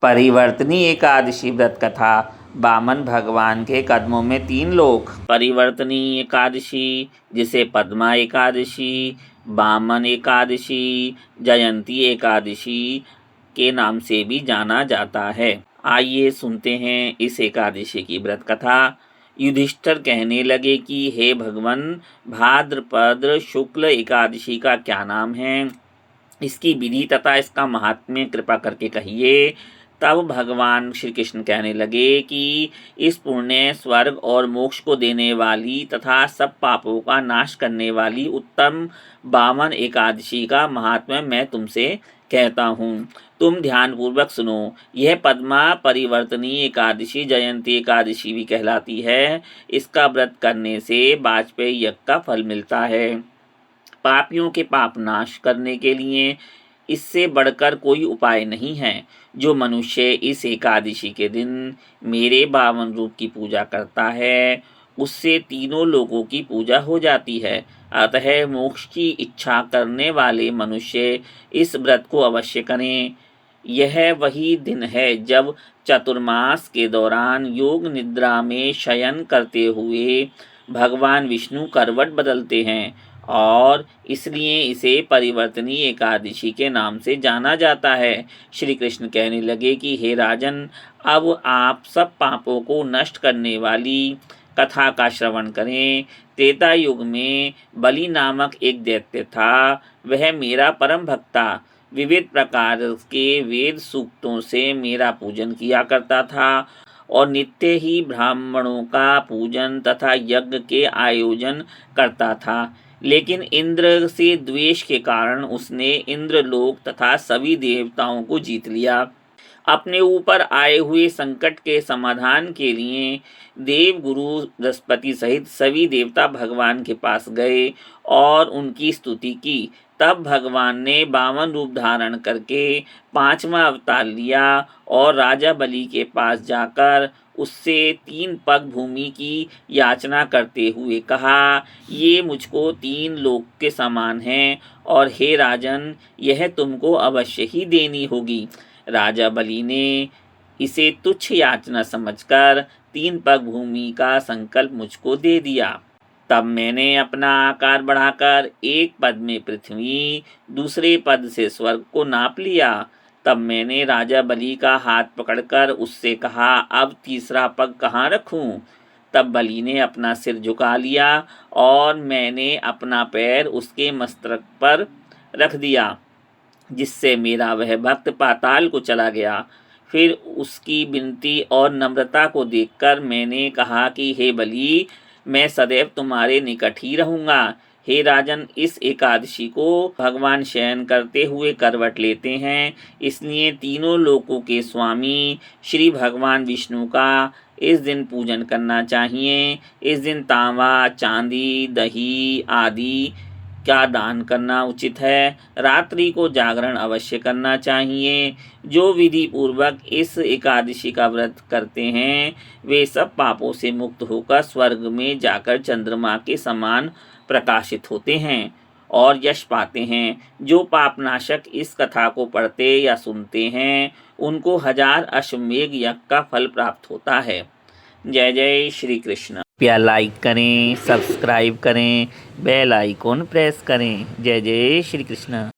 परिवर्तनी एकादशी व्रत कथा। वामन भगवान के कदमों में 3 लोक। परिवर्तनी एकादशी, जिसे पद्मा एकादशी, वामन एकादशी, जयंती एकादशी के नाम से भी जाना जाता है। आइए सुनते हैं इस एकादशी की व्रत कथा। युधिष्ठिर कहने लगे कि हे भगवान, भाद्रपद शुक्ल एकादशी का क्या नाम है, इसकी विधि तथा इसका महात्म्य कृपा करके कहिए। तब भगवान श्री कृष्ण कहने लगे कि इस पुण्य, स्वर्ग और मोक्ष को देने वाली तथा सब पापों का नाश करने वाली उत्तम वामन एकादशी का महात्म्य मैं तुमसे कहता हूँ। तुम ध्यानपूर्वक सुनो। यह पद्मा परिवर्तनी एकादशी जयंती एकादशी भी कहलाती है। इसका व्रत करने से वाजपेयी यज्ञ का फल मिलता है। पापियों के पाप नाश करने के लिए इससे बढ़कर कोई उपाय नहीं है। जो मनुष्य इस एकादशी के दिन मेरे 52 रूप की पूजा करता है, उससे तीनों लोगों की पूजा हो जाती है। अतः मोक्ष की इच्छा करने वाले मनुष्य इस व्रत को अवश्य करें। यह वही दिन है जब चतुर्मास के दौरान योग निद्रा में शयन करते हुए भगवान विष्णु करवट बदलते हैं और इसलिए इसे परिवर्तनी एकादशी के नाम से जाना जाता है। श्री कृष्ण कहने लगे कि हे राजन, अब आप सब पापों को नष्ट करने वाली कथा का श्रवण करें। त्रेता युग में बलि नामक एक दैत्य था। वह मेरा परम भक्त था। विविध प्रकार के वेद सूक्तों से मेरा पूजन किया करता था और नित्य ही ब्राह्मणों का पूजन तथा यज्ञ के आयोजन करता था। लेकिन इंद्र से द्वेष के कारण उसने इंद्रलोक तथा सभी देवताओं को जीत लिया। अपने ऊपर आए हुए संकट के समाधान के लिए देव गुरु बृहस्पति सहित सभी देवता भगवान के पास गए और उनकी स्तुति की। तब भगवान ने 52 रूप धारण करके 5वां अवतार लिया और राजा बलि के पास जाकर उससे 3 पग भूमि की याचना करते हुए कहा, ये मुझको 3 लोक के समान हैं और हे राजन, यह तुमको अवश्य ही देनी होगी। राजा बलि ने इसे तुच्छ याचना समझकर 3 पग भूमि का संकल्प मुझको दे दिया। तब मैंने अपना आकार बढ़ाकर एक पद में पृथ्वी, दूसरे पद से स्वर्ग को नाप लिया। तब मैंने राजा बलि का हाथ पकड़कर उससे कहा, अब तीसरा पग कहाँ रखूं? तब बलि ने अपना सिर झुका लिया और मैंने अपना पैर उसके मस्तक पर रख दिया, जिससे मेरा वह भक्त पाताल को चला गया। फिर उसकी विनती और नम्रता को देखकर मैंने कहा कि हे बलि, मैं सदैव तुम्हारे निकट ही रहूँगा। हे राजन, इस एकादशी को भगवान शयन करते हुए करवट लेते हैं, इसलिए तीनों लोकों के स्वामी श्री भगवान विष्णु का इस दिन पूजन करना चाहिए। इस दिन तांबा, चांदी, दही आदि का दान करना उचित है। रात्रि को जागरण अवश्य करना चाहिए। जो विधि पूर्वक इस एकादशी का व्रत करते हैं, वे सब पापों से मुक्त होकर स्वर्ग में जाकर चंद्रमा के समान प्रकाशित होते हैं और यश पाते हैं। जो पापनाशक इस कथा को पढ़ते या सुनते हैं, उनको 1000 अश्वमेघ यज्ञ का फल प्राप्त होता है। जय जय श्री कृष्ण। कृपया लाइक करें, सब्सक्राइब करें, बेल आइकॉन प्रेस करें। जय जय श्री कृष्ण।